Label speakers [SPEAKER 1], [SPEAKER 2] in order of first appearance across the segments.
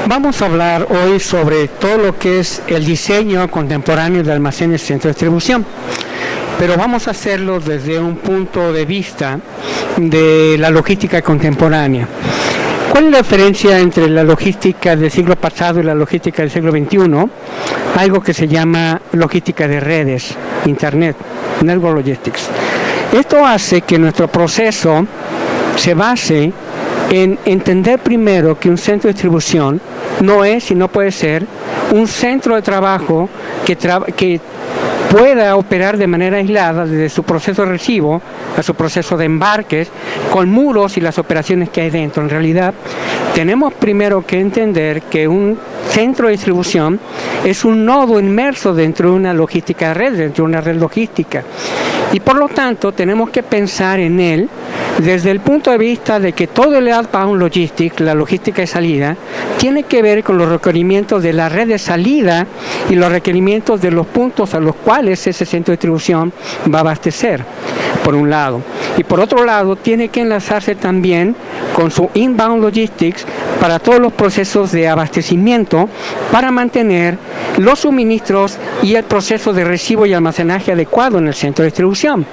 [SPEAKER 1] Vamos a hablar hoy sobre todo lo que es el diseño contemporáneo de almacenes y centros de distribución, pero vamos a hacerlo desde un punto de vista de la logística contemporánea. ¿Cuál es la diferencia entre la logística del siglo pasado y la logística del siglo XXI? Algo que se llama logística de redes, Internet, Network Logistics. Esto hace que nuestro proceso se base en entender primero que un centro de distribución no es y no puede ser un centro de trabajo que pueda operar de manera aislada desde su proceso de recibo a su proceso de embarques, con muros y las operaciones que hay dentro. En realidad, tenemos primero que entender que un centro de distribución es un nodo inmerso dentro de una logística de red, dentro de una red logística. Y por lo tanto, tenemos que pensar en él desde el punto de vista de que todo el outbound logistics, la logística de salida, tiene que ver con los requerimientos de la red de salida y los requerimientos de los puntos a los cuales ese centro de distribución va a abastecer, por un lado. Y por otro lado, tiene que enlazarse también con su inbound logistics para todos los procesos de abastecimiento para mantener los suministros y el proceso de recibo y almacenaje adecuado en el centro de distribución.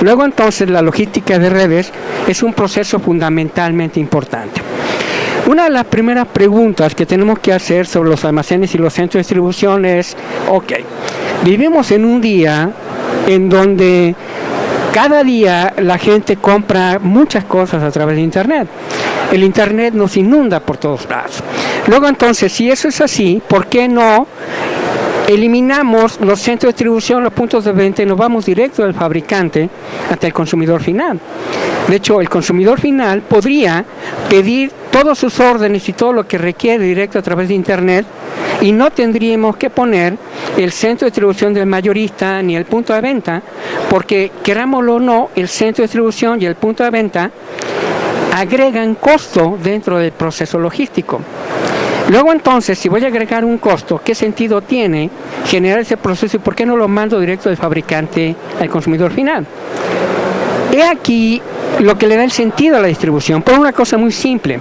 [SPEAKER 1] Luego entonces la logística de redes es un proceso fundamentalmente importante. Una de las primeras preguntas que tenemos que hacer sobre los almacenes y los centros de distribución es, vivimos en un día en donde cada día la gente compra muchas cosas a través de Internet. El Internet nos inunda por todos lados. Luego entonces, si eso es así, ¿por qué no eliminamos los centros de distribución, los puntos de venta y nos vamos directo del fabricante hasta el consumidor final? De hecho, el consumidor final podría pedir todos sus órdenes y todo lo que requiere directo a través de Internet y no tendríamos que poner el centro de distribución del mayorista ni el punto de venta, porque querámoslo o no, el centro de distribución y el punto de venta agregan costo dentro del proceso logístico. Luego entonces, si voy a agregar un costo, ¿qué sentido tiene generar ese proceso y por qué no lo mando directo del fabricante al consumidor final? He aquí lo que le da el sentido a la distribución, por una cosa muy simple.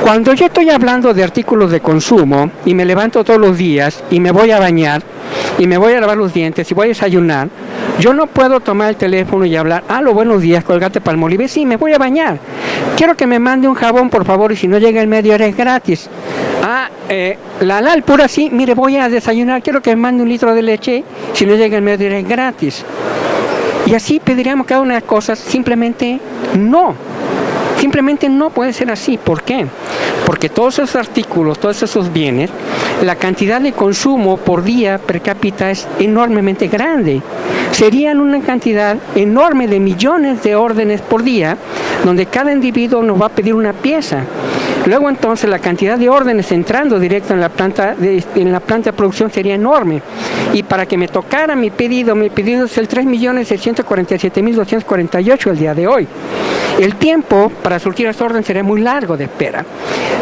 [SPEAKER 1] Cuando yo estoy hablando de artículos de consumo y me levanto todos los días y me voy a bañar y me voy a lavar los dientes y voy a desayunar, yo no puedo tomar el teléfono y hablar, buenos días, Colgate Palmolive, sí, me voy a bañar. Quiero que me mande un jabón, por favor, y si no llega el medio hora es gratis. La Alpura, sí, mire, voy a desayunar, quiero que me mande un litro de leche, si no llega el medio hora es gratis. Y así pediríamos cada una de las cosas, simplemente no. Simplemente no puede ser así. ¿Por qué? Porque todos esos artículos, todos esos bienes, la cantidad de consumo por día per cápita es enormemente grande. Serían una cantidad enorme de millones de órdenes por día, donde cada individuo nos va a pedir una pieza. Luego entonces la cantidad de órdenes entrando directo en la planta de producción sería enorme. Y para que me tocara mi pedido es el 3.647.248 el día de hoy. El tiempo para surtir esa orden sería muy largo de espera.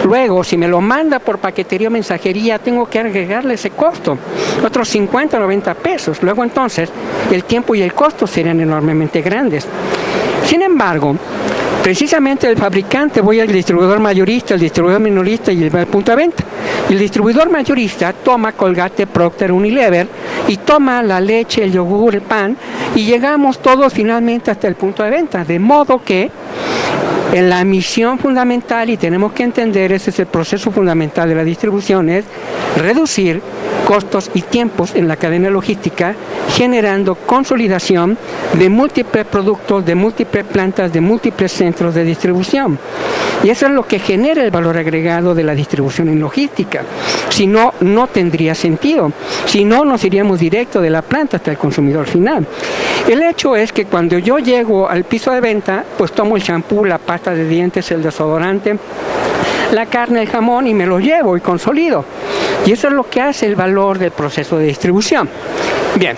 [SPEAKER 1] Luego, si me lo manda por paquetería o mensajería, tengo que agregarle ese costo, otros 50 o 90 pesos. Luego entonces, el tiempo y el costo serían enormemente grandes. Sin embargo, precisamente el fabricante, voy al distribuidor mayorista, el distribuidor minorista y el punto de venta. El distribuidor mayorista toma Colgate, Procter, Unilever y toma la leche, el yogur, el pan y llegamos todos finalmente hasta el punto de venta. De modo que en la misión fundamental, y tenemos que entender, ese es el proceso fundamental de la distribución, es reducir costos y tiempos en la cadena logística, generando consolidación de múltiples productos, de múltiples plantas, de múltiples centros de distribución. Y eso es lo que genera el valor agregado de la distribución en logística. Si no, no tendría sentido. Si no, nos iríamos directo de la planta hasta el consumidor final. El hecho es que cuando yo llego al piso de venta, pues tomo el champú, la pasta de dientes, el desodorante, la carne, el jamón y me lo llevo y consolido. Y eso es lo que hace el valor del proceso de distribución. Bien,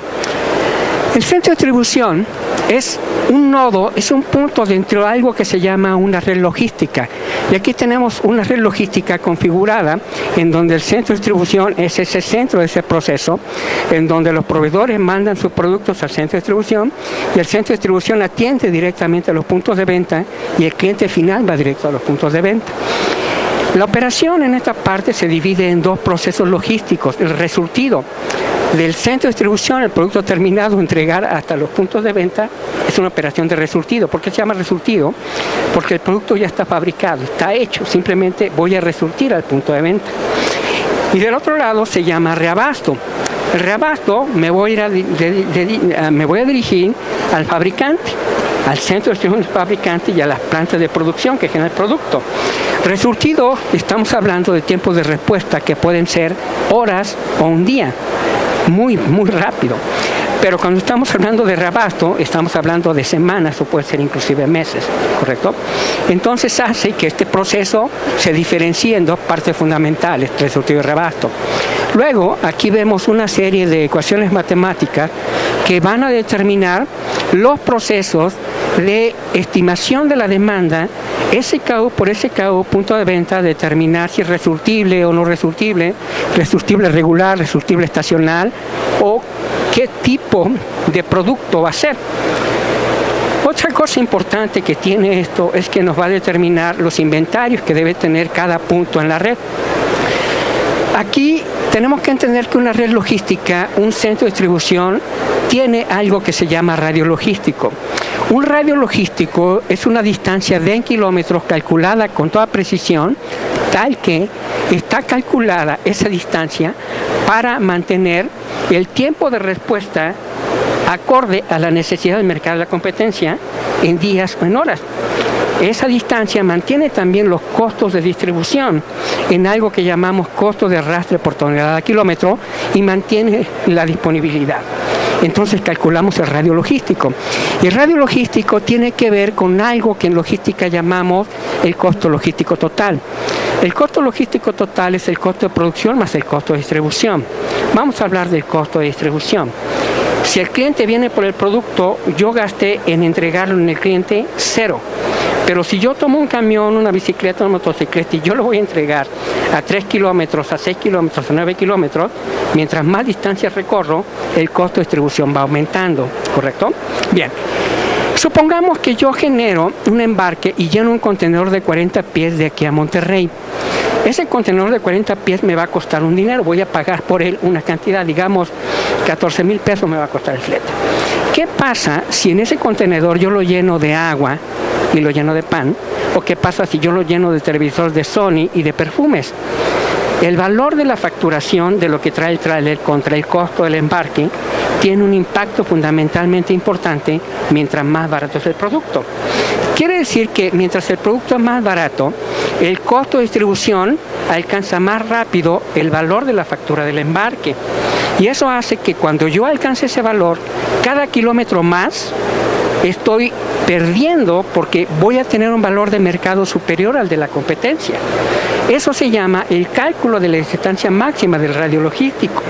[SPEAKER 1] El centro de distribución es un nodo, es un punto dentro de algo que se llama una red logística. Y aquí tenemos una red logística configurada en donde el centro de distribución es ese centro de ese proceso, en donde los proveedores mandan sus productos al centro de distribución y el centro de distribución atiende directamente a los puntos de venta y el cliente final va directo a los puntos de venta. La operación en esta parte se divide en dos procesos logísticos. El resultado del centro de distribución, el producto terminado, entregar hasta los puntos de venta, es una operación de resultado. ¿Por qué se llama resultado? Porque el producto ya está fabricado, está hecho, simplemente voy a resurtir al punto de venta. Y del otro lado se llama reabasto. El reabasto me voy a dirigir al fabricante, al centro de distribución del fabricante y a las plantas de producción que generan el producto. Resurtido, estamos hablando de tiempos de respuesta que pueden ser horas o un día, muy rápido. Pero cuando estamos hablando de reabasto, estamos hablando de semanas o puede ser inclusive meses, ¿correcto? Entonces hace que este proceso se diferencie en dos partes fundamentales, resurtido y reabasto. Luego, aquí vemos una serie de ecuaciones matemáticas que van a determinar los procesos de estimación de la demanda, SKU por SKU, punto de venta, determinar si es resurtible o no resurtible regular, resurtible estacional o qué tipo de producto va a ser. Otra cosa importante que tiene esto es que nos va a determinar los inventarios que debe tener cada punto en la red. Aquí tenemos que entender que una red logística, un centro de distribución, tiene algo que se llama radio logístico. Un radio logístico es una distancia de kilómetros calculada con toda precisión, tal que está calculada esa distancia para mantener el tiempo de respuesta acorde a la necesidad del mercado de la competencia en días o en horas. Esa distancia mantiene también los costos de distribución en algo que llamamos costo de arrastre por tonelada de kilómetro y mantiene la disponibilidad. Entonces calculamos el radio logístico. Y el radio logístico tiene que ver con algo que en logística llamamos el costo logístico total. El costo logístico total es el costo de producción más el costo de distribución. Vamos a hablar del costo de distribución. Si el cliente viene por el producto, yo gasté en entregarlo en el cliente 0. Pero si yo tomo un camión, una bicicleta, una motocicleta y yo lo voy a entregar a 3 kilómetros, a 6 kilómetros, a 9 kilómetros, mientras más distancia recorro, el costo de distribución va aumentando, ¿correcto? Bien, supongamos que yo genero un embarque y lleno un contenedor de 40 pies de aquí a Monterrey. Ese contenedor de 40 pies me va a costar un dinero, voy a pagar por él una cantidad, digamos 14,000 pesos me va a costar el flete. ¿Qué pasa si en ese contenedor yo lo lleno de agua y lo lleno de pan? ¿O qué pasa si yo lo lleno de televisores de Sony y de perfumes? El valor de la facturación de lo que trae el tráiler contra el costo del embarque tiene un impacto fundamentalmente importante mientras más barato es el producto. Quiere decir que mientras el producto es más barato, el costo de distribución alcanza más rápido el valor de la factura del embarque. Y eso hace que cuando yo alcance ese valor, cada kilómetro más estoy perdiendo porque voy a tener un valor de mercado superior al de la competencia. Eso se llama el cálculo de la distancia máxima del radio logístico.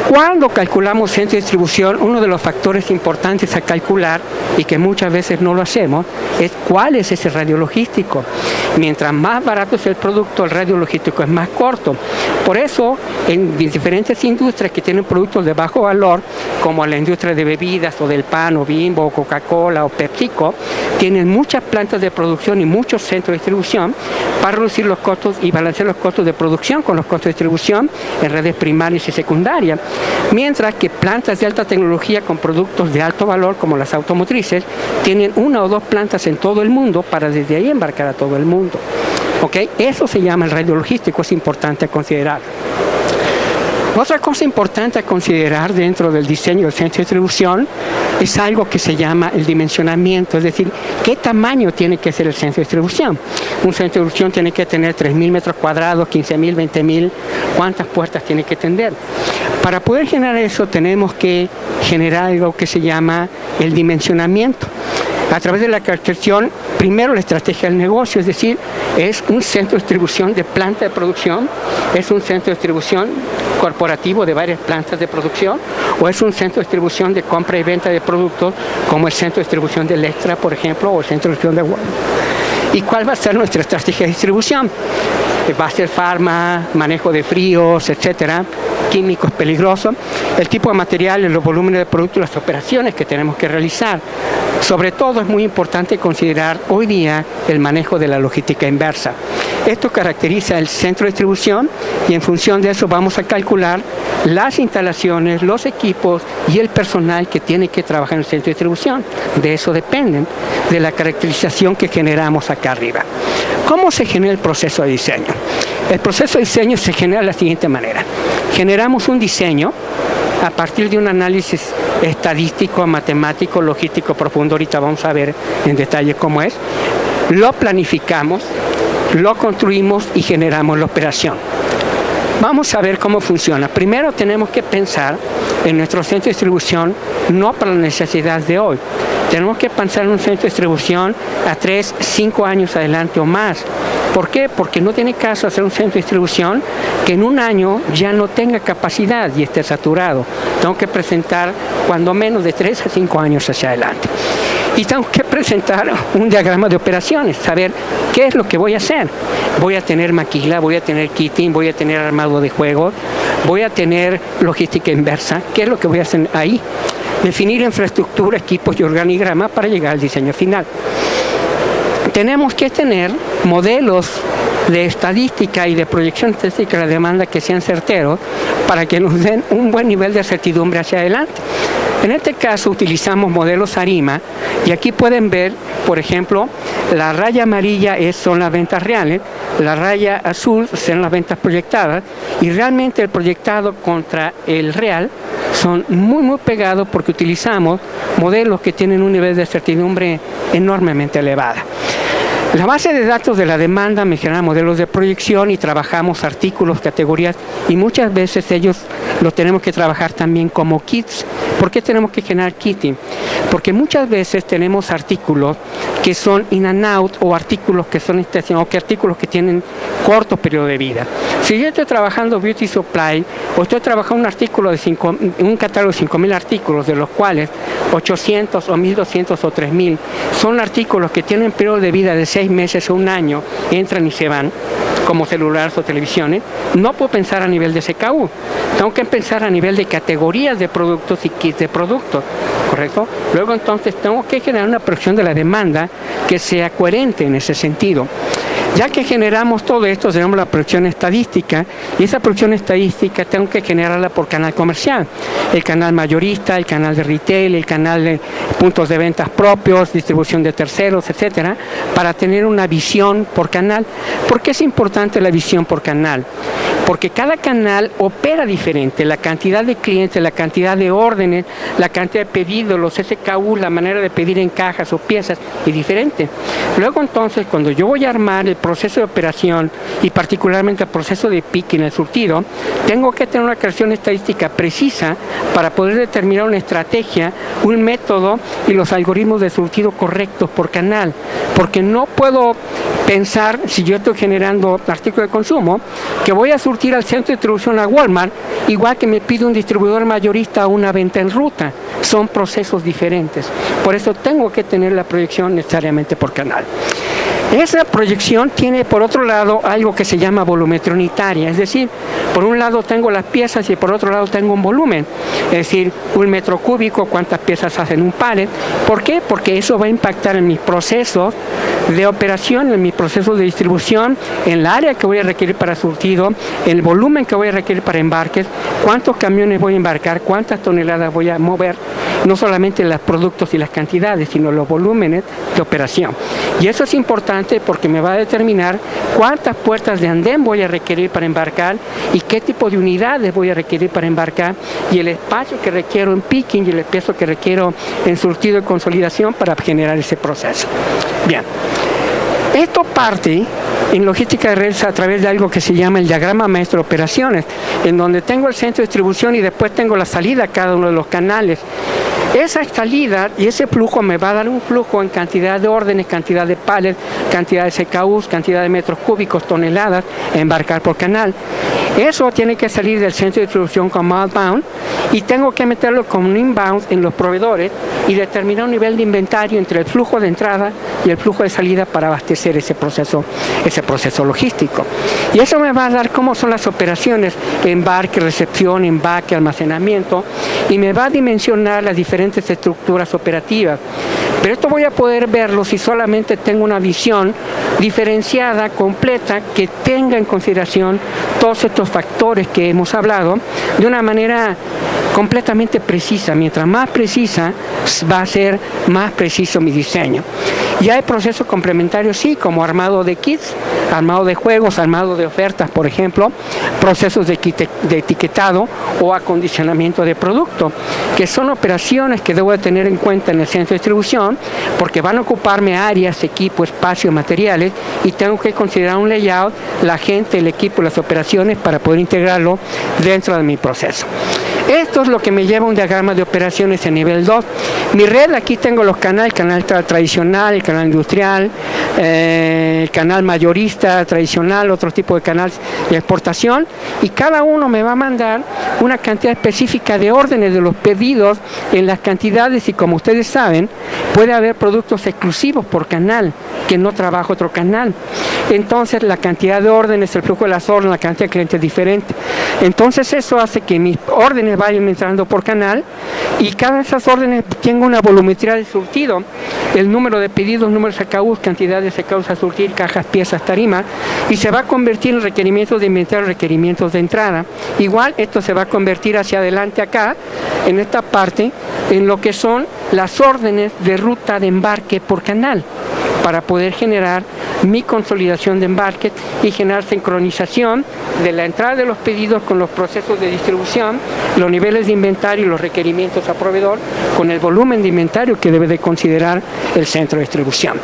[SPEAKER 1] Cuando calculamos centro de distribución, uno de los factores importantes a calcular y que muchas veces no lo hacemos es cuál es ese radio logístico. Mientras más barato es el producto, el radio logístico es más corto. Por eso, en diferentes industrias que tienen productos de bajo valor, como la industria de bebidas o del pan o Bimbo o Coca-Cola o PepsiCo, tienen muchas plantas de producción y muchos centros de distribución para reducir los costos y balancear los costos de producción con los costos de distribución en redes primarias y secundarias. Mientras que plantas de alta tecnología con productos de alto valor como las automotrices tienen una o dos plantas en todo el mundo para desde ahí embarcar a todo el mundo. ¿Okay? Eso se llama el radio logístico, es importante considerar. Otra cosa importante a considerar dentro del diseño del centro de distribución es algo que se llama el dimensionamiento, es decir, qué tamaño tiene que ser el centro de distribución. Un centro de distribución tiene que tener 3,000 metros cuadrados, 15,000, 20,000, ¿cuántas puertas tiene que tener? Para poder generar eso tenemos que generar algo que se llama el dimensionamiento. A través de la caracterización, primero la estrategia del negocio, es decir, es un centro de distribución de planta de producción, es un centro de distribución corporativo de varias plantas de producción, o es un centro de distribución de compra y venta de productos, como el centro de distribución de Electra, por ejemplo, o el centro de distribución de Walmart. ¿Y cuál va a ser nuestra estrategia de distribución? Va a ser farma, manejo de fríos, etcétera, químicos peligrosos, el tipo de materiales, los volúmenes de productos, las operaciones que tenemos que realizar. Sobre todo es muy importante considerar hoy día el manejo de la logística inversa. Esto caracteriza el centro de distribución y en función de eso vamos a calcular las instalaciones, los equipos y el personal que tiene que trabajar en el centro de distribución. De eso dependen de la caracterización que generamos acá arriba. ¿Cómo se genera el proceso de diseño? El proceso de diseño se genera de la siguiente manera. Generamos un diseño a partir de un análisis estadístico, matemático, logístico profundo. Ahorita vamos a ver en detalle cómo es. Lo planificamos, lo construimos y generamos la operación. Vamos a ver cómo funciona. Primero tenemos que pensar en nuestro centro de distribución no para la necesidad de hoy. Tenemos que pensar en un centro de distribución a 3, 5 años adelante o más. ¿Por qué? Porque no tiene caso hacer un centro de distribución que en un año ya no tenga capacidad y esté saturado. Tengo que presentar cuando menos de 3 a 5 años hacia adelante. Y tengo que presentar un diagrama de operaciones, saber qué es lo que voy a hacer. Voy a tener maquila, voy a tener kitting, voy a tener armado de juegos, voy a tener logística inversa. ¿Qué es lo que voy a hacer ahí? Definir infraestructura, equipos y organigrama para llegar al diseño final. Tenemos que tener modelos de estadística y de proyección estadística de la demanda que sean certeros para que nos den un buen nivel de certidumbre hacia adelante. En este caso utilizamos modelos ARIMA y aquí pueden ver, por ejemplo, la raya amarilla son las ventas reales, la raya azul son las ventas proyectadas y realmente el proyectado contra el real son muy pegados porque utilizamos modelos que tienen un nivel de certidumbre enormemente elevada. La base de datos de la demanda me genera modelos de proyección y trabajamos artículos, categorías y muchas veces ellos los tenemos que trabajar también como kits. ¿Por qué tenemos que generar kitting? Porque muchas veces tenemos artículos que son in and out o artículos que son estacionados, o artículos que tienen corto periodo de vida. Si yo estoy trabajando beauty supply o estoy trabajando un artículo de un catálogo de 5.000 artículos, de los cuales 800 o 1.200 o 3.000 son artículos que tienen periodo de vida de 6 meses o un año, entran y se van, como celulares o televisiones, no puedo pensar a nivel de SKU. Tengo que pensar a nivel de categorías de productos y kits de productos, ¿correcto? Luego entonces tengo que generar una proyección de la demanda que sea coherente en ese sentido. Ya que generamos todo esto, tenemos la proyección estadística y esa proyección estadística tengo que generarla por canal comercial. El canal mayorista, el canal de retail, el canal de puntos de ventas propios, distribución de terceros, etcétera, para tener una visión por canal. ¿Por qué es importante la visión por canal? Porque cada canal opera diferente, la cantidad de clientes, la cantidad de órdenes, la cantidad de pedidos, los SKU, la manera de pedir en cajas o piezas es diferente. Luego entonces, cuando yo voy a armar el proceso de operación y particularmente el proceso de picking, el surtido, tengo que tener una creación estadística precisa para poder determinar una estrategia, un método y los algoritmos de surtido correctos por canal. Porque no puedo pensar, si yo estoy generando artículos de consumo, que voy a surtir al centro de distribución a Walmart, igual que me pide un distribuidor mayorista a una venta en ruta. Son procesos diferentes. Por eso tengo que tener la proyección necesariamente por canal. Esa proyección tiene por otro lado algo que se llama volumetría unitaria, es decir, por un lado tengo las piezas y por otro lado tengo un volumen, es decir, un metro cúbico, cuántas piezas hacen un pallet. ¿Por qué? Porque eso va a impactar en mis procesos de operación, en mis procesos de distribución, en el área que voy a requerir para surtido, el volumen que voy a requerir para embarques, cuántos camiones voy a embarcar, cuántas toneladas voy a mover, no solamente los productos y las cantidades, sino los volúmenes de operación. Y eso es importante porque me va a determinar cuántas puertas de andén voy a requerir para embarcar y qué tipo de unidades voy a requerir para embarcar y el espacio que requiero en picking y el espacio que requiero en surtido y consolidación para generar ese proceso. Bien. Esto parte en logística de redes a través de algo que se llama el diagrama maestro de operaciones, en donde tengo el centro de distribución y después tengo la salida a cada uno de los canales. Esa salida y ese flujo me va a dar un flujo en cantidad de órdenes, cantidad de pallets, cantidad de SKUs, cantidad de metros cúbicos, toneladas, a embarcar por canal. Eso tiene que salir del centro de distribución como outbound y tengo que meterlo como inbound en los proveedores y determinar un nivel de inventario entre el flujo de entrada y el flujo de salida para abastecer ese proceso logístico. Y eso me va a dar cómo son las operaciones, embarque, recepción, empaque, almacenamiento, y me va a dimensionar las diferentes estructuras operativas. Pero esto voy a poder verlo si solamente tengo una visión diferenciada, completa, que tenga en consideración todos estos factores que hemos hablado de una manera completamente precisa. Mientras más precisa, va a ser más preciso mi diseño. Y hay procesos complementarios, sí, como armado de kits, armado de juegos, armado de ofertas, por ejemplo, procesos de etiquetado o acondicionamiento de producto, que son operaciones que debo de tener en cuenta en el centro de distribución, porque van a ocuparme áreas, equipo, espacio, materiales, y tengo que considerar un layout, la gente, el equipo, las operaciones, para poder integrarlo dentro de mi proceso. Esto es lo que me lleva a un diagrama de operaciones en nivel 2. Mi red, aquí tengo los canales, el canal tradicional, el canal industrial, el canal mayorista tradicional, otro tipo de canales de exportación, y cada uno me va a mandar una cantidad específica de órdenes de los pedidos en las cantidades, y como ustedes saben, puede haber productos exclusivos por canal que no trabaja otro canal. Entonces la cantidad de órdenes, el flujo de las órdenes, la cantidad de clientes es diferente. Entonces eso hace que mis órdenes vayan entrando por canal y cada de esas órdenes tenga una volumetría de surtido, el número de pedidos, número de SKUs, cantidad de SKUs a surtir, cajas, piezas, tarima, y se va a convertir en requerimientos de inventario, requerimientos de entrada. Igual esto se va a convertir hacia adelante acá, en esta parte, en lo que son las órdenes de ruta de embarque por canal, para poder generar mi consolidación de embarque y generar sincronización de la entrada de los pedidos con los procesos de distribución, los niveles de inventario y los requerimientos a proveedor con el volumen de inventario que debe de considerar el centro de distribución.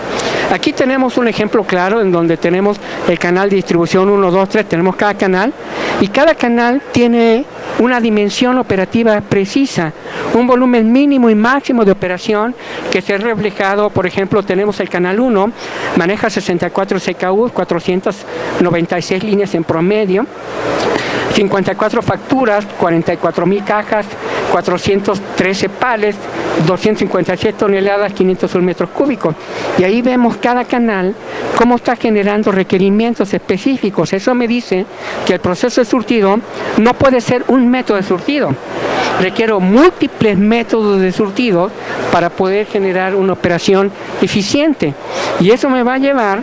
[SPEAKER 1] Aquí tenemos un ejemplo claro en donde tenemos el canal de distribución 1, 2, 3, tenemos cada canal y cada canal tiene una dimensión operativa precisa, un volumen mínimo y máximo de operación que se ha reflejado. Por ejemplo, tenemos el canal 1, maneja 64 SKUs, 496 líneas en promedio, 54 facturas, 44,000 cajas, 413 pallets, 257 toneladas, 501 metros cúbicos. Y ahí vemos cada canal cómo está generando requerimientos específicos. Eso me dice que el proceso de surtido no puede ser un método de surtido. Requiero múltiples métodos de surtido para poder generar una operación eficiente. Y eso me va a llevar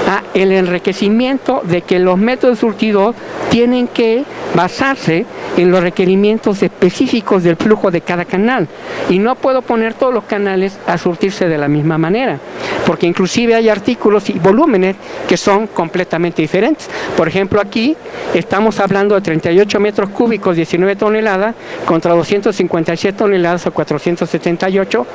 [SPEAKER 1] a el enriquecimiento de que los métodos de surtido tienen que basarse en los requerimientos específicos del flujo de cada canal. Y no puedo poner todos los canales a surtirse de la misma manera, porque inclusive hay artículos y volúmenes que son completamente diferentes. Por ejemplo, aquí estamos hablando de 38 metros cúbicos, 19 toneladas, contra 257 toneladas o 478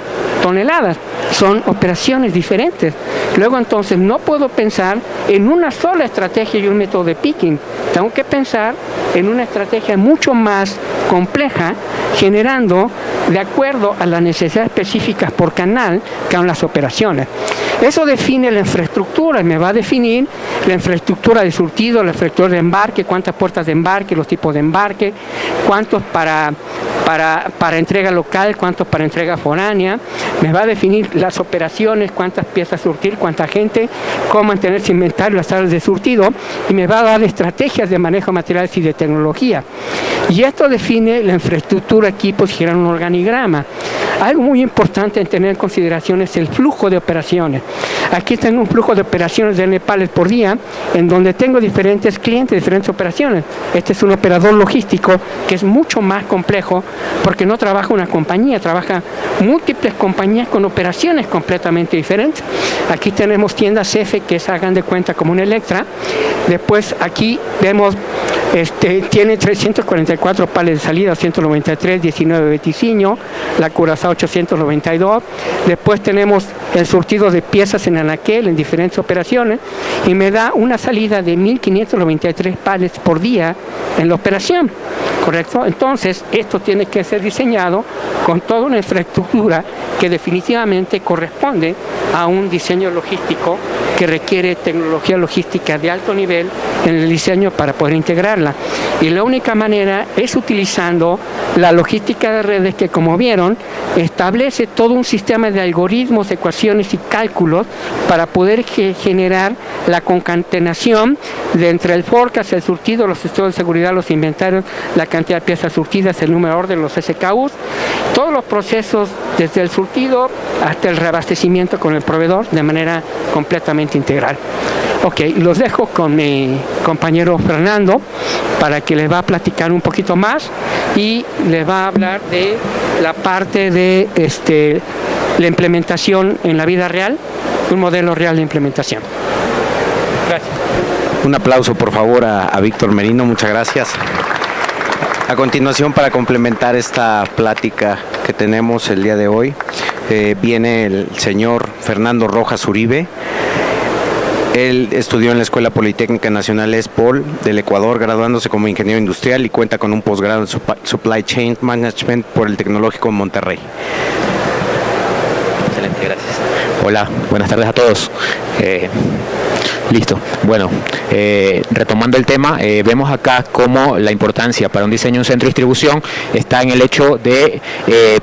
[SPEAKER 1] toneladas. Son operaciones diferentes. Luego entonces no puedo pensar en una sola estrategia y un método de picking. Tengo que pensar en una estrategia mucho más compleja, generando de acuerdo a las necesidades específicas por canal que son las operaciones. Eso define la infraestructura, me va a definir la infraestructura de surtido, la infraestructura de embarque, cuántas puertas de embarque, los tipos de embarque, cuántos para entrega local, cuántos para entrega foránea, me va a definir las operaciones, cuántas piezas surtir, cuánta gente, cómo mantener su inventario, las áreas de surtido, y me va a dar estrategias de manejo de materiales y de tecnología. Y esto define la infraestructura, equipos y genera un organigrama. Algo muy importante en tener en consideración es el flujo de operaciones. Aquí tengo un flujo de operaciones de N pallets por día, en donde tengo diferentes clientes, diferentes operaciones. Este es un operador logístico que es mucho más complejo, porque no trabaja una compañía, trabaja múltiples compañías con operaciones completamente diferentes. Aquí tenemos tiendas F, que es, hagan de cuenta, como un Electra. Después aquí vemos Tiene 344 pales de salida, 193, 19 Veticinio, la Curazao 892. Después tenemos el surtido de piezas en anaquel en diferentes operaciones y me da una salida de 1593 pales por día en la operación, ¿correcto? Entonces, esto tiene que ser diseñado con toda una infraestructura que definitivamente corresponde a un diseño logístico que requiere tecnología logística de alto nivel en el diseño para poder integrarla. Y la única manera es utilizando la logística de redes que, como vieron, establece todo un sistema de algoritmos, ecuaciones y cálculos para poder generar la concatenación de entre el forecast, el surtido, los estados de seguridad, los inventarios, la cantidad de piezas surtidas, el número de orden, los SKUs, todos los procesos desde el surtido hasta el reabastecimiento con el proveedor de manera completamente integral. Ok, los dejo con mi compañero Fernando para que les va a platicar un poquito más y les va a hablar de la parte de la implementación en la vida real, un modelo real de implementación. Gracias.
[SPEAKER 2] Un aplauso por favor a Víctor Merino, muchas gracias. A continuación, para complementar esta plática que tenemos el día de hoy, viene el señor Fernando Rojas Uribe. Él estudió en la Escuela Politécnica Nacional ESPOL del Ecuador, graduándose como ingeniero industrial y cuenta con un posgrado en Supply Chain Management por el Tecnológico de Monterrey.
[SPEAKER 3] Excelente, gracias. Hola, buenas tardes a todos. Listo. Bueno, retomando el tema, vemos acá cómo la importancia para un diseño de un centro de distribución está en el hecho de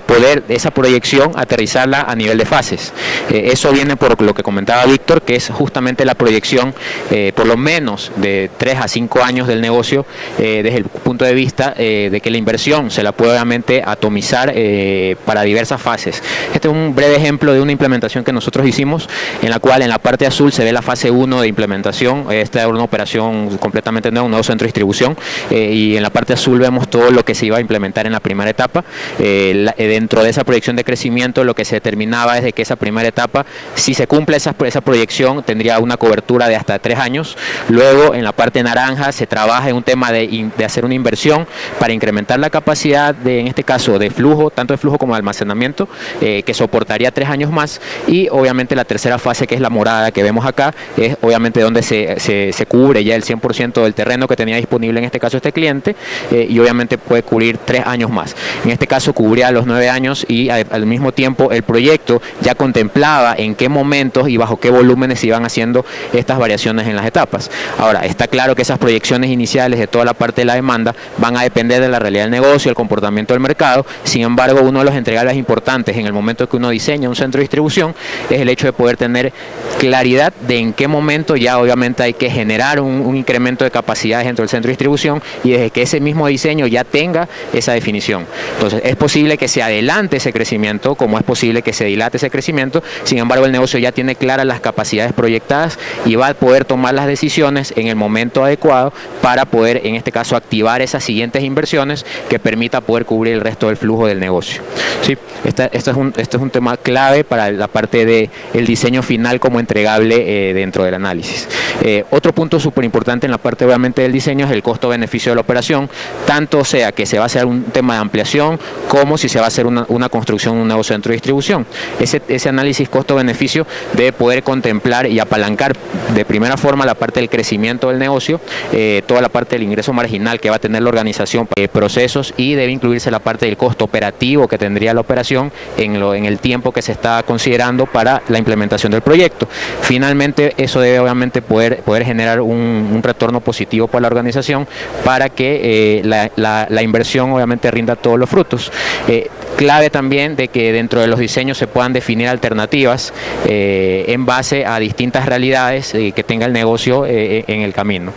[SPEAKER 3] poder esa proyección aterrizarla a nivel de fases. Eso viene por lo que comentaba Víctor, que es justamente la proyección por lo menos de 3 a 5 años del negocio desde el punto de vista de que la inversión se la puede obviamente atomizar para diversas fases. Este es un breve ejemplo de una implementación que nosotros hicimos, en la cual en la parte azul se ve la fase 1 de implementación. Esta era una operación completamente nueva, un nuevo centro de distribución, y en la parte azul vemos todo lo que se iba a implementar en la primera etapa. Dentro de esa proyección de crecimiento, lo que se determinaba es de que esa primera etapa, si se cumple esa proyección, tendría una cobertura de hasta 3 años. Luego, en la parte naranja, se trabaja en un tema de hacer una inversión para incrementar la capacidad de, en este caso, de flujo, tanto de flujo como de almacenamiento, que soportaría 3 años más. Y obviamente la tercera fase, que es la morada que vemos acá, es obviamente donde se cubre ya el 100% del terreno que tenía disponible en este caso este cliente, y obviamente puede cubrir 3 años más. En este caso cubría los 9 años y al mismo tiempo el proyecto ya contemplaba en qué momentos y bajo qué volúmenes se iban haciendo estas variaciones en las etapas. Ahora, está claro que esas proyecciones iniciales de toda la parte de la demanda van a depender de la realidad del negocio, el comportamiento del mercado. Sin embargo, uno de los entregables importantes en el momento que uno diseña un centro de distribución es el hecho de poder tener claridad de en qué momento ya obviamente hay que generar un incremento de capacidades dentro del centro de distribución, y desde que ese mismo diseño ya tenga esa definición. Entonces, es posible que se adelante ese crecimiento, como es posible que se dilate ese crecimiento. Sin embargo, el negocio ya tiene claras las capacidades proyectadas y va a poder tomar las decisiones en el momento adecuado para poder, en este caso, activar esas siguientes inversiones que permita poder cubrir el resto del flujo del negocio. ¿Sí? Esto es un tema clave para la parte del diseño final como entregable dentro del análisis. Otro punto súper importante en la parte obviamente del diseño es el costo-beneficio de la operación, tanto sea que se va a hacer un tema de ampliación como si se va a hacer una construcción de un nuevo centro de distribución. Ese análisis costo-beneficio debe poder contemplar y apalancar de primera forma la parte del crecimiento del negocio, toda la parte del ingreso marginal que va a tener la organización, procesos, y debe incluirse la parte del costo operativo que tendría la operación en el tiempo que se está considerando para la implementación del proyecto. Finalmente, eso debe obviamente poder generar un retorno positivo para la organización para que la inversión obviamente rinda todos los frutos. Clave también de que dentro de los diseños se puedan definir alternativas en base a distintas realidades que tenga el negocio en el camino.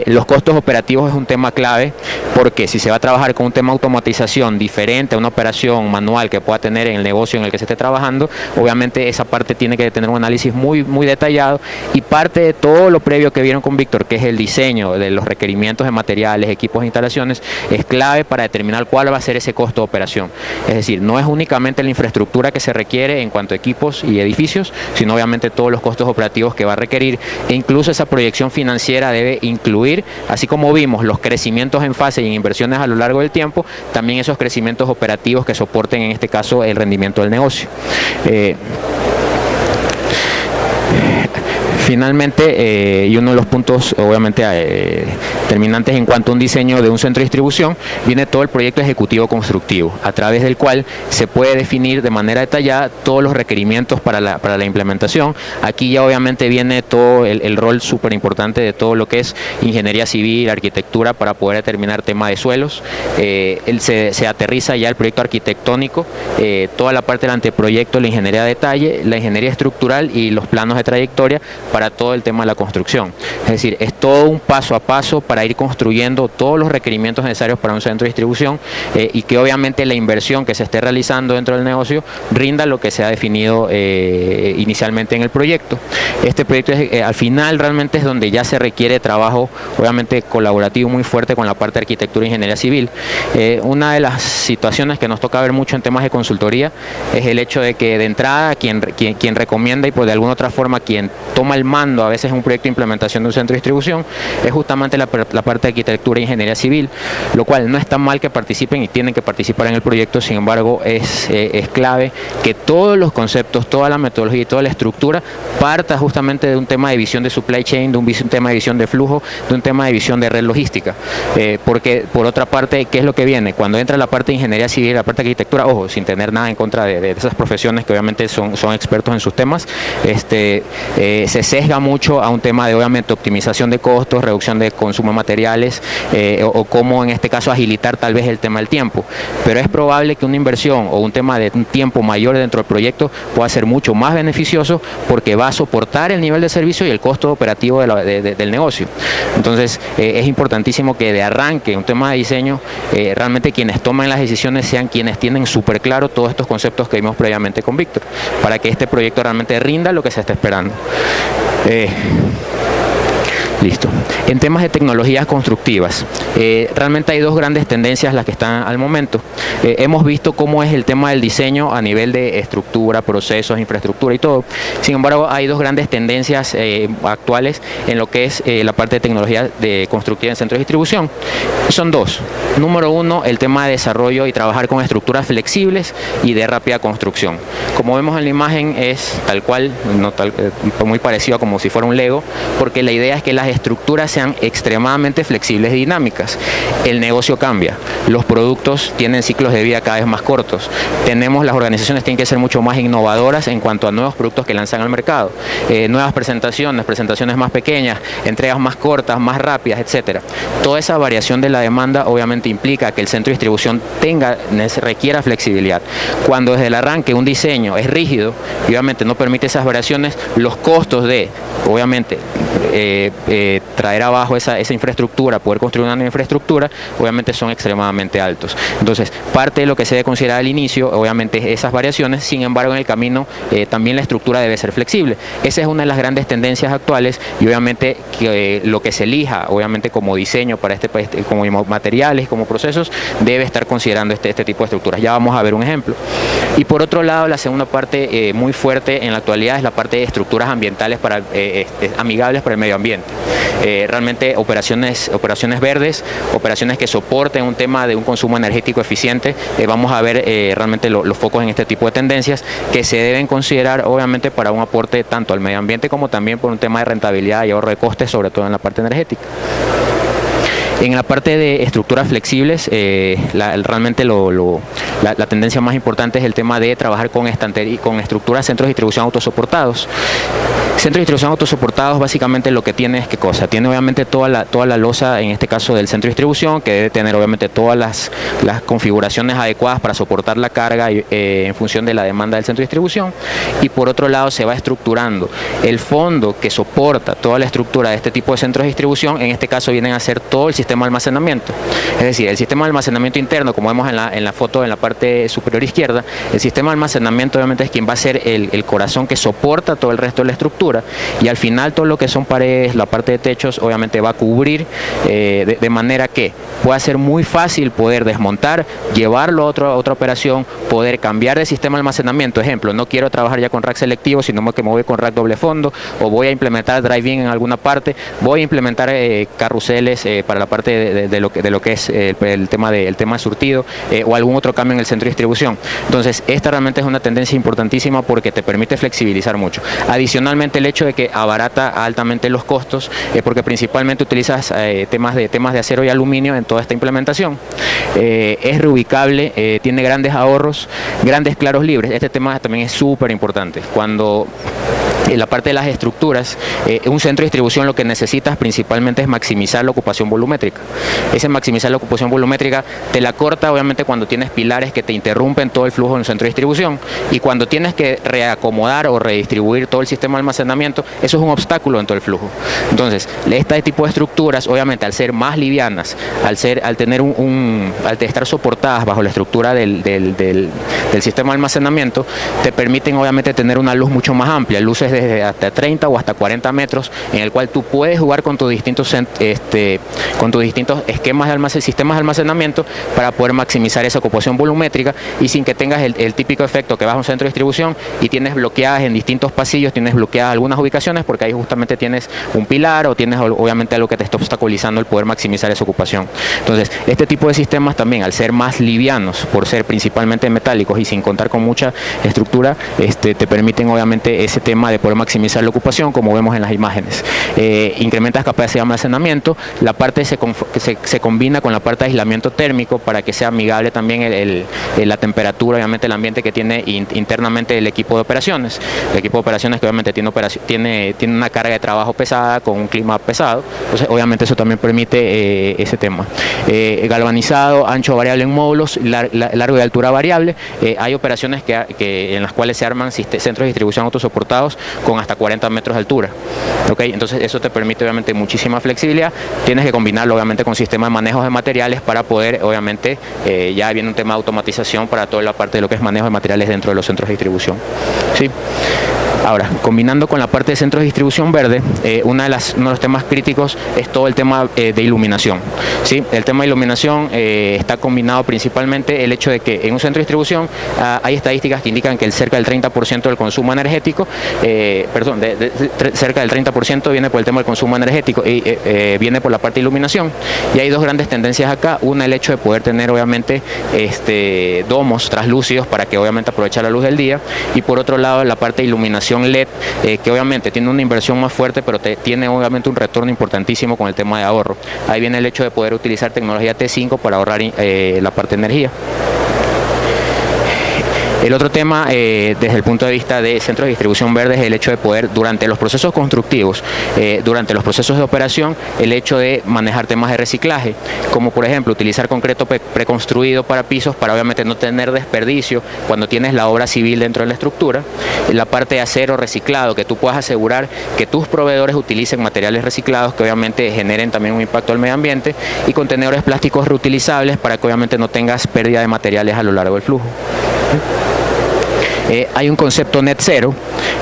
[SPEAKER 3] Los costos operativos es un tema clave, porque si se va a trabajar con un tema de automatización diferente a una operación manual que pueda tener en el negocio en el que se esté trabajando, obviamente esa parte tiene que tener un análisis muy detallado, y parte de todo lo previo que vieron con Víctor, que es el diseño de los requerimientos de materiales, equipos e instalaciones, es clave para determinar cuál va a ser ese costo de operación. Es decir, no es únicamente la infraestructura que se requiere en cuanto a equipos y edificios, sino obviamente todos los costos operativos que va a requerir, e incluso esa proyección financiera debe incluir, así como vimos los crecimientos en fase y en inversiones a lo largo del tiempo, también esos crecimientos operativos que soporten en este caso el rendimiento del negocio. Finalmente, y uno de los puntos obviamente terminantes en cuanto a un diseño de un centro de distribución, viene todo el proyecto ejecutivo constructivo, a través del cual se puede definir de manera detallada todos los requerimientos para la implementación. Aquí ya obviamente viene todo el rol súper importante de todo lo que es ingeniería civil, arquitectura, para poder determinar tema de suelos. Se aterriza ya el proyecto arquitectónico, toda la parte del anteproyecto, la ingeniería de detalle, la ingeniería estructural y los planos de trayectoria para todo el tema de la construcción. Es decir, es todo un paso a paso para ir construyendo todos los requerimientos necesarios para un centro de distribución, y que obviamente la inversión que se esté realizando dentro del negocio rinda lo que se ha definido inicialmente en el proyecto. Este proyecto al final realmente es donde ya se requiere trabajo obviamente colaborativo muy fuerte con la parte de arquitectura e ingeniería civil. Una de las situaciones que nos toca ver mucho en temas de consultoría es el hecho de que de entrada quien recomienda y pues de alguna otra forma quien toma el mando a veces en un proyecto de implementación de un centro de distribución es justamente la parte de arquitectura e ingeniería civil, lo cual no está mal que participen y tienen que participar en el proyecto. Sin embargo, es clave que todos los conceptos, toda la metodología y toda la estructura parta justamente de un tema de visión de supply chain, de un tema de visión de flujo, de un tema de visión de red logística, porque por otra parte, ¿qué es lo que viene? Cuando entra la parte de ingeniería civil, la parte de arquitectura, ojo, sin tener nada en contra de esas profesiones que obviamente son expertos en sus temas, se sesga mucho a un tema de obviamente optimización de costos, reducción de consumo de materiales, o cómo en este caso agilitar tal vez el tema del tiempo, pero es probable que una inversión o un tema de un tiempo mayor dentro del proyecto pueda ser mucho más beneficioso porque va a soportar el nivel de servicio y el costo operativo del negocio. Entonces es importantísimo que de arranque un tema de diseño, realmente quienes toman las decisiones sean quienes tienen súper claro todos estos conceptos que vimos previamente con Víctor, para que este proyecto realmente rinda lo que se está esperando. Listo. En temas de tecnologías constructivas, realmente hay dos grandes tendencias las que están al momento. Hemos visto cómo es el tema del diseño a nivel de estructura, procesos, infraestructura y todo. Sin embargo, hay dos grandes tendencias actuales en lo que es la parte de tecnología constructiva en centros de distribución. Son dos. Número uno, el tema de desarrollo y trabajar con estructuras flexibles y de rápida construcción. Como vemos en la imagen es tal cual, muy parecido a como si fuera un Lego, porque la idea es que las estructuras sean extremadamente flexibles y dinámicas. El negocio cambia, los productos tienen ciclos de vida cada vez más cortos, las organizaciones tienen que ser mucho más innovadoras en cuanto a nuevos productos que lanzan al mercado, nuevas presentaciones más pequeñas, entregas más cortas, más rápidas, etcétera. Toda esa variación de la demanda obviamente implica que el centro de distribución requiera flexibilidad. Cuando desde el arranque un diseño es rígido y obviamente no permite esas variaciones, los costos de obviamente traer abajo esa infraestructura, poder construir una nueva infraestructura, obviamente son extremadamente altos. Entonces, parte de lo que se debe considerar al inicio, obviamente, es esas variaciones. Sin embargo, en el camino también la estructura debe ser flexible. Esa es una de las grandes tendencias actuales y obviamente lo que se elija, obviamente como diseño para como materiales, como procesos, debe estar considerando este tipo de estructuras. Ya vamos a ver un ejemplo. Y por otro lado, la segunda parte muy fuerte en la actualidad es la parte de estructuras ambientales amigables para el medio ambiente. Realmente operaciones verdes, operaciones que soporten un tema de un consumo energético eficiente. Vamos a ver realmente los focos en este tipo de tendencias que se deben considerar obviamente para un aporte tanto al medio ambiente como también por un tema de rentabilidad y ahorro de costes, sobre todo en la parte energética. En la parte de estructuras flexibles, realmente la tendencia más importante es el tema de trabajar con estructuras, centros de distribución autosoportados. Centros de distribución autosoportados básicamente lo que tiene es ¿qué cosa? Tiene obviamente toda la losa, en este caso del centro de distribución, que debe tener obviamente todas las configuraciones adecuadas para soportar la carga en función de la demanda del centro de distribución. Y por otro lado se va estructurando el fondo que soporta toda la estructura de este tipo de centros de distribución. En este caso vienen a ser todo el sistema sistema de almacenamiento. Es decir, el sistema de almacenamiento interno, como vemos en la foto en la parte superior izquierda, el sistema de almacenamiento obviamente es quien va a ser el corazón que soporta todo el resto de la estructura, y al final todo lo que son paredes, la parte de techos, obviamente va a cubrir de manera que pueda ser muy fácil poder desmontar, llevarlo a otra operación, poder cambiar de sistema de almacenamiento. Ejemplo, no quiero trabajar ya con rack selectivo, sino que me voy con rack doble fondo, o voy a implementar drive-in en alguna parte, voy a implementar carruseles para la parte de lo que es el tema de surtido, o algún otro cambio en el centro de distribución. Entonces, esta realmente es una tendencia importantísima porque te permite flexibilizar mucho. Adicionalmente, el hecho de que abarata altamente los costos, porque principalmente utilizas temas de acero y aluminio en toda esta implementación. Es reubicable, tiene grandes ahorros, grandes claros libres. Este tema también es súper importante. Cuando en la parte de las estructuras, un centro de distribución lo que necesitas principalmente es maximizar la ocupación volumétrica. Ese maximizar la ocupación volumétrica te la corta obviamente cuando tienes pilares que te interrumpen todo el flujo en un centro de distribución, y cuando tienes que reacomodar o redistribuir todo el sistema de almacenamiento, eso es un obstáculo en todo el flujo. Entonces, este tipo de estructuras, obviamente al ser más livianas, al estar soportadas bajo la estructura del sistema de almacenamiento, te permiten obviamente tener una luz mucho más amplia, luces desde hasta 30 o hasta 40 metros, en el cual tú puedes jugar con tus distintos esquemas sistemas de almacenamiento para poder maximizar esa ocupación volumétrica, y sin que tengas el típico efecto que vas a un centro de distribución y tienes bloqueadas en distintos pasillos, tienes bloqueadas algunas ubicaciones porque ahí justamente tienes un pilar o tienes obviamente algo que te está obstaculizando el poder maximizar esa ocupación. Entonces, este tipo de sistemas también, al ser más livianos, por ser principalmente metálicos y sin contar con mucha estructura, te permiten obviamente ese tema de poder maximizar la ocupación, como vemos en las imágenes. Incrementas capacidad de almacenamiento, la parte se combina con la parte de aislamiento térmico para que sea amigable también la temperatura, obviamente el ambiente que tiene internamente el equipo de operaciones. El equipo de operaciones que obviamente tiene una carga de trabajo pesada con un clima pesado, entonces obviamente eso también permite ese tema. Galvanizado, ancho variable en módulos, largo de altura variable. Hay operaciones en las cuales se arman centros de distribución autosoportados con hasta 40 metros de altura. ¿Okay? Entonces eso te permite obviamente muchísima flexibilidad. Tienes que combinarlo obviamente con sistemas de manejo de materiales para poder obviamente, ya viene un tema de automatización para toda la parte de lo que es manejo de materiales dentro de los centros de distribución. ¿Sí? Ahora, combinando con la parte de centros de distribución verde, uno de los temas críticos es todo el tema de iluminación. ¿Sí? El tema de iluminación está combinado principalmente el hecho de que en un centro de distribución hay estadísticas que indican que cerca del 30% del consumo energético, cerca del 30% viene por el tema del consumo energético y viene por la parte de iluminación. Y hay dos grandes tendencias acá. Una, el hecho de poder tener obviamente domos translúcidos para que obviamente aprovechar la luz del día, y por otro lado la parte de iluminación LED, que obviamente tiene una inversión más fuerte, pero tiene obviamente un retorno importantísimo con el tema de ahorro. Ahí viene el hecho de poder utilizar tecnología T5 para ahorrar la parte de energía. El otro tema, desde el punto de vista de centros de distribución verde, es el hecho de poder, durante los procesos constructivos, durante los procesos de operación, el hecho de manejar temas de reciclaje, como por ejemplo utilizar concreto preconstruido para pisos, para obviamente no tener desperdicio cuando tienes la obra civil dentro de la estructura. La parte de acero reciclado, que tú puedas asegurar que tus proveedores utilicen materiales reciclados que obviamente generen también un impacto al medio ambiente, y contenedores plásticos reutilizables para que obviamente no tengas pérdida de materiales a lo largo del flujo. Hay un concepto net zero.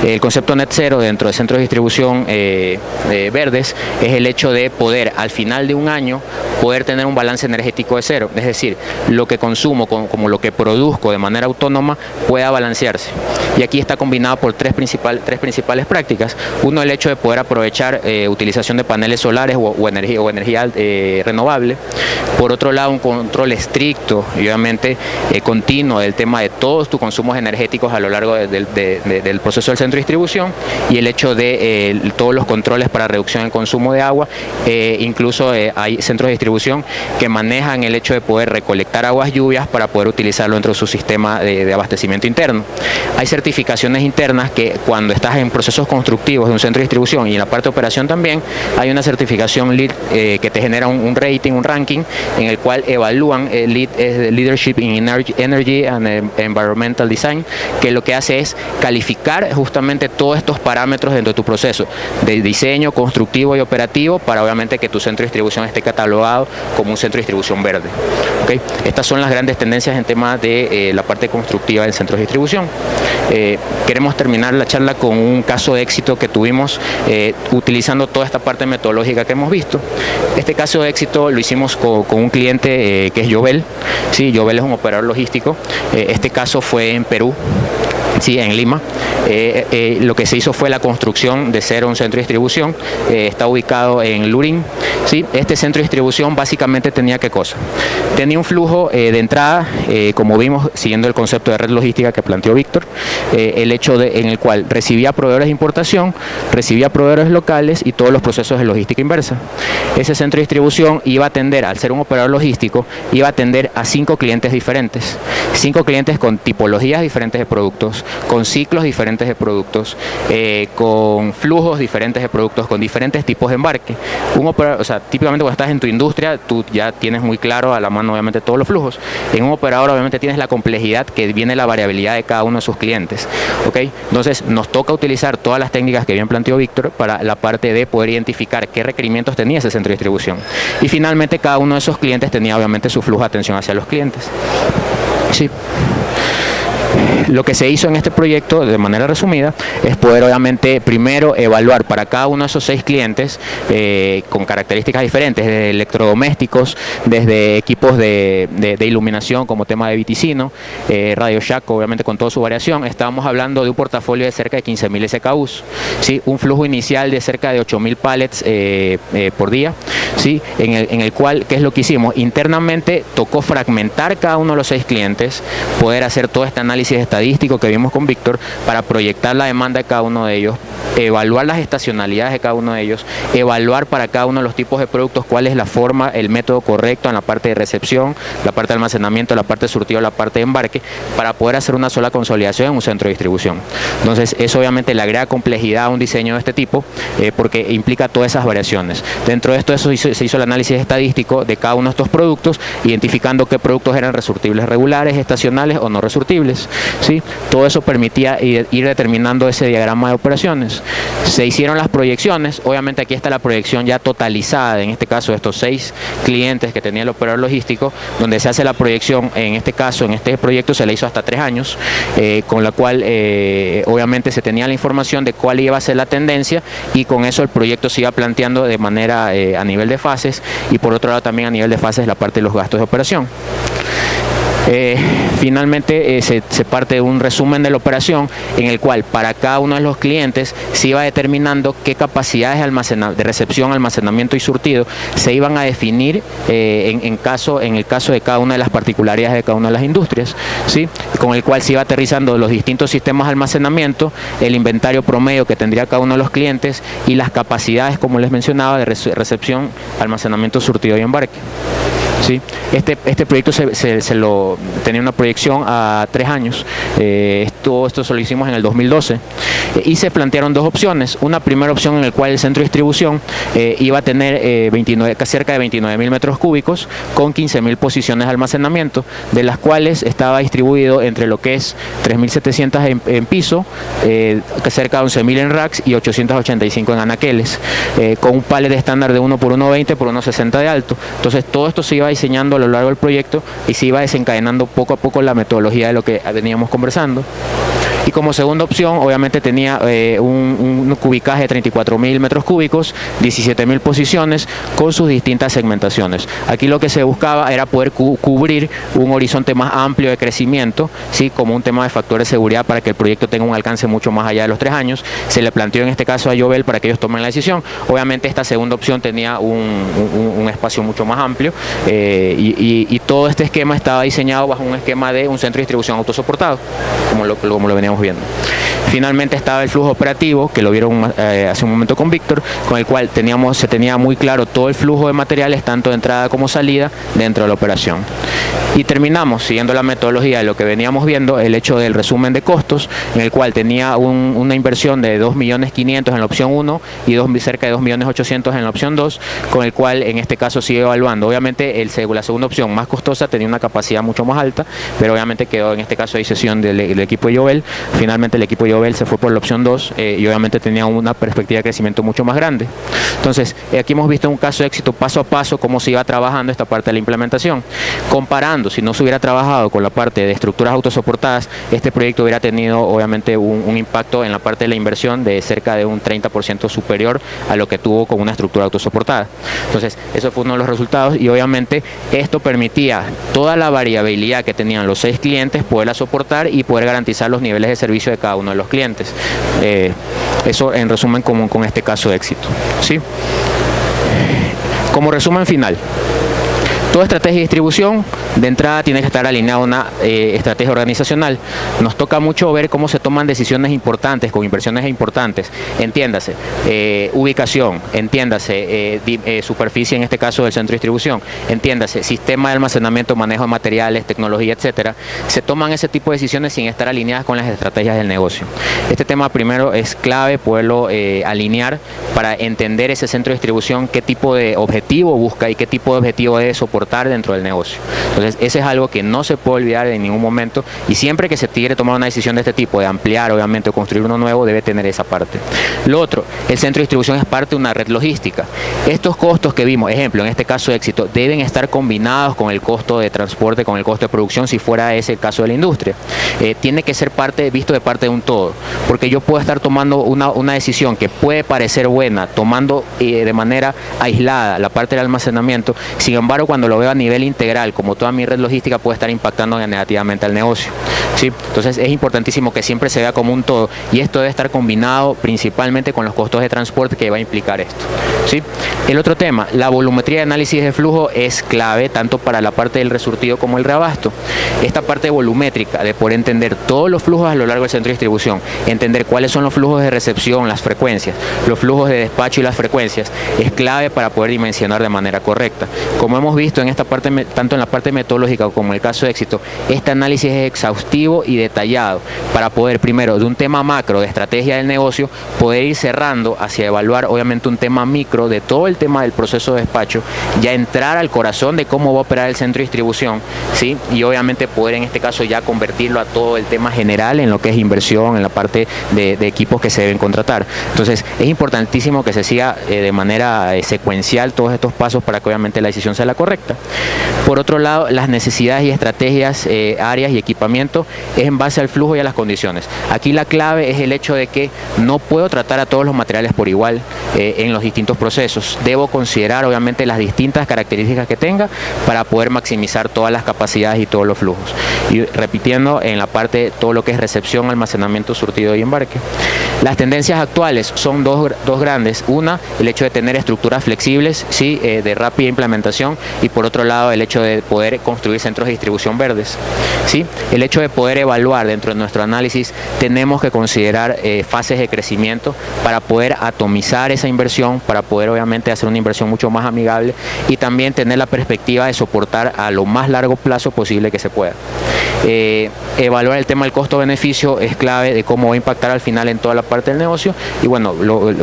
[SPEAKER 3] El concepto net zero dentro de centros de distribución verdes es el hecho de poder al final de un año poder tener un balance energético de cero, es decir, lo que consumo como lo que produzco de manera autónoma pueda balancearse. Y aquí está combinado por tres principales prácticas. Uno, el hecho de poder aprovechar utilización de paneles solares o energía renovable. Por otro lado, un control estricto y obviamente continuo del tema de todos tus consumos energéticos a lo largo del proceso del centro de distribución, y el hecho de todos los controles para reducción del consumo de agua. Incluso hay centros de distribución que manejan el hecho de poder recolectar aguas lluvias para poder utilizarlo dentro de su sistema de abastecimiento interno. Hay certificaciones internas que cuando estás en procesos constructivos de un centro de distribución, y en la parte de operación también, hay una certificación LEED que te genera un rating, un ranking, en el cual evalúan Leadership in Energy and Environmental Design, que lo que hace es calificar justamente todos estos parámetros dentro de tu proceso de diseño, constructivo y operativo para obviamente que tu centro de distribución esté catalogado como un centro de distribución verde. ¿Okay? Estas son las grandes tendencias en temas de la parte constructiva del centro de distribución. Queremos terminar la charla con un caso de éxito que tuvimos utilizando toda esta parte metodológica que hemos visto. Este caso de éxito lo hicimos con un cliente que es Yobel. Sí, Yobel es un operador logístico. Este caso fue en Perú. Sí, en Lima. Lo que se hizo fue la construcción de un centro de distribución. Está ubicado en Lurín. ¿Sí? Este centro de distribución básicamente tenía ¿qué cosa? Tenía un flujo de entrada, como vimos, siguiendo el concepto de red logística que planteó Víctor, el hecho en el cual recibía proveedores de importación, recibía proveedores locales y todos los procesos de logística inversa. Ese centro de distribución iba a atender, al ser un operador logístico, iba a atender a 5 clientes diferentes. 5 clientes con tipologías diferentes de productos, con ciclos diferentes de productos, con flujos diferentes de productos, con diferentes tipos de embarque. Un operador, o sea, típicamente cuando estás en tu industria, tú ya tienes muy claro a la mano obviamente todos los flujos. En un operador obviamente tienes la complejidad que viene la variabilidad de cada uno de sus clientes. ¿Okay? Entonces nos toca utilizar todas las técnicas que bien planteó Víctor para la parte de poder identificar qué requerimientos tenía ese centro de distribución. Y finalmente cada uno de esos clientes tenía obviamente su flujo de atención hacia los clientes. Sí. Lo que se hizo en este proyecto, de manera resumida, es poder obviamente primero evaluar para cada uno de esos 6 clientes con características diferentes, desde electrodomésticos, desde equipos de iluminación como tema de Viticino, Radio Shack, obviamente con toda su variación. Estábamos hablando de un portafolio de cerca de 15.000 SKUs, ¿sí? Un flujo inicial de cerca de 8.000 pallets por día, ¿sí? En el cual, ¿qué es lo que hicimos? Internamente tocó fragmentar cada uno de los 6 clientes, poder hacer todo este análisis estadístico que vimos con Víctor para proyectar la demanda de cada uno de ellos, evaluar las estacionalidades de cada uno de ellos, evaluar para cada uno de los tipos de productos cuál es la forma, el método correcto en la parte de recepción, la parte de almacenamiento, la parte de surtido, la parte de embarque, para poder hacer una sola consolidación en un centro de distribución. Entonces eso obviamente le agrega complejidad a un diseño de este tipo porque implica todas esas variaciones. Dentro de esto se hizo el análisis estadístico de cada uno de estos productos, identificando qué productos eran resurtibles regulares, estacionales o no resurtibles. ¿Sí? Todo eso permitía ir determinando ese diagrama de operaciones. Se hicieron las proyecciones, obviamente aquí está la proyección ya totalizada, en este caso de estos 6 clientes que tenía el operador logístico, donde se hace la proyección, en este caso, en este proyecto se le hizo hasta 3 años, con la cual obviamente se tenía la información de cuál iba a ser la tendencia y con eso el proyecto se iba planteando de manera a nivel de fases y por otro lado también a nivel de fases la parte de los gastos de operación. Finalmente se parte de un resumen de la operación en el cual para cada uno de los clientes se iba determinando qué capacidades de recepción, almacenamiento y surtido se iban a definir en el caso de cada una de las particularidades de cada una de las industrias, ¿sí? Con el cual se iba aterrizando los distintos sistemas de almacenamiento, el inventario promedio que tendría cada uno de los clientes y las capacidades, como les mencionaba, de recepción, almacenamiento, surtido y embarque. ¿Sí? Este proyecto tenía una proyección a 3 años, esto se lo hicimos en el 2012 y se plantearon 2 opciones. Una primera opción en la cual el centro de distribución iba a tener cerca de 29.000 metros cúbicos con 15.000 posiciones de almacenamiento, de las cuales estaba distribuido entre lo que es 3.700 en piso, cerca de 11.000 en racks y 885 en anaqueles, con un pallet de estándar de 1 por 1.20 por 1.60 de alto. Entonces todo esto se iba diseñando a lo largo del proyecto y se iba desencadenando poco a poco la metodología de lo que veníamos conversando. Y como segunda opción, obviamente tenía un cubicaje de 34.000 metros cúbicos, 17.000 posiciones con sus distintas segmentaciones. Aquí lo que se buscaba era poder cubrir un horizonte más amplio de crecimiento, ¿sí? Como un tema de factores de seguridad para que el proyecto tenga un alcance mucho más allá de los 3 años. Se le planteó en este caso a Yobel para que ellos tomen la decisión. Obviamente esta segunda opción tenía un espacio mucho más amplio y todo este esquema estaba diseñado bajo un esquema de un centro de distribución autosoportado, como lo veníamos viendo. Finalmente estaba el flujo operativo, que lo vieron hace un momento con Víctor, con el cual se tenía muy claro todo el flujo de materiales, tanto de entrada como salida, dentro de la operación. Y terminamos, siguiendo la metodología de lo que veníamos viendo, el hecho del resumen de costos, en el cual tenía una inversión de 2.500.000 en la opción 1 y cerca de 2.800.000 en la opción 2, con el cual en este caso sigue evaluando. Obviamente la segunda opción más costosa tenía una capacidad mucho más alta, pero obviamente quedó en este caso de decisión del equipo de Yobel Finalmente el equipo Yobel se fue por la opción 2 y obviamente tenía una perspectiva de crecimiento mucho más grande. Entonces, aquí hemos visto un caso de éxito paso a paso cómo se iba trabajando esta parte de la implementación. Comparando, si no se hubiera trabajado con la parte de estructuras autosoportadas, este proyecto hubiera tenido obviamente un impacto en la parte de la inversión de cerca de un 30% superior a lo que tuvo con una estructura autosoportada. Entonces, eso fue uno de los resultados y obviamente esto permitía toda la variabilidad que tenían los 6 clientes, poderla soportar y poder garantizar los niveles de servicio de cada uno de los clientes. Eso en resumen con este caso de éxito, ¿sí? Como resumen final, toda estrategia de distribución de entrada tiene que estar alineada a una estrategia organizacional. Nos toca mucho ver cómo se toman decisiones importantes con inversiones importantes. Entiéndase, ubicación, entiéndase, superficie en este caso del centro de distribución, entiéndase, sistema de almacenamiento, manejo de materiales, tecnología, etcétera. Se toman ese tipo de decisiones sin estar alineadas con las estrategias del negocio. Este tema primero es clave poderlo alinear para entender ese centro de distribución, qué tipo de objetivo busca y qué tipo de objetivo debe soportar dentro del negocio. Entonces, ese es algo que no se puede olvidar en ningún momento y siempre que se quiere tomar una decisión de este tipo, de ampliar obviamente o construir uno nuevo, debe tener esa parte. Lo otro, el centro de distribución es parte de una red logística. Estos costos que vimos, ejemplo, en este caso de éxito, deben estar combinados con el costo de transporte, con el costo de producción, si fuera ese el caso de la industria. Tiene que ser visto de parte de un todo, porque yo puedo estar tomando una decisión que puede parecer buena, tomando de manera aislada la parte del almacenamiento, sin embargo, cuando lo veo a nivel integral, como toda mi red logística, puede estar impactando negativamente al negocio, ¿sí? Entonces es importantísimo que siempre se vea como un todo y esto debe estar combinado principalmente con los costos de transporte que va a implicar esto, ¿sí? El otro tema, la volumetría de análisis de flujo es clave tanto para la parte del resurtido como el reabasto. Esta parte volumétrica de poder entender todos los flujos a lo largo del centro de distribución, entender cuáles son los flujos de recepción, las frecuencias, los flujos de despacho y las frecuencias, es clave para poder dimensionar de manera correcta. Como hemos visto en esta parte, tanto en la parte metodológica como en el caso de éxito, este análisis es exhaustivo y detallado para poder primero de un tema macro de estrategia del negocio poder ir cerrando hacia evaluar obviamente un tema micro de todo el tema del proceso de despacho, ya entrar al corazón de cómo va a operar el centro de distribución, ¿sí? Y obviamente poder en este caso ya convertirlo a todo el tema general en lo que es inversión, en la parte de equipos que se deben contratar. Entonces es importantísimo que se siga de manera secuencial todos estos pasos para que obviamente la decisión sea la correcta. Por otro lado, las necesidades y estrategias, áreas y equipamiento es en base al flujo y a las condiciones. Aquí la clave es el hecho de que no puedo tratar a todos los materiales por igual en los distintos procesos. Debo considerar obviamente las distintas características que tenga para poder maximizar todas las capacidades y todos los flujos. Y repitiendo en la parte todo lo que es recepción, almacenamiento, surtido y embarque. Las tendencias actuales son dos grandes. Una, el hecho de tener estructuras flexibles, ¿sí? De rápida implementación, y por otro lado el hecho de poder construir centros de distribución verdes, ¿sí? El hecho de poder evaluar dentro de nuestro análisis, tenemos que considerar fases de crecimiento para poder atomizar esa inversión, para poder obviamente hacer una inversión mucho más amigable y también tener la perspectiva de soportar a lo más largo plazo posible que se pueda. Evaluar el tema del costo-beneficio es clave de cómo va a impactar al final en toda la parte del negocio y bueno,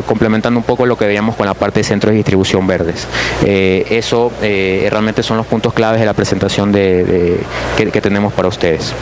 [SPEAKER 3] complementando un poco lo que veíamos con la parte de centros de distribución verdes. Eso realmente son los puntos claves de la presentación que tenemos para ustedes.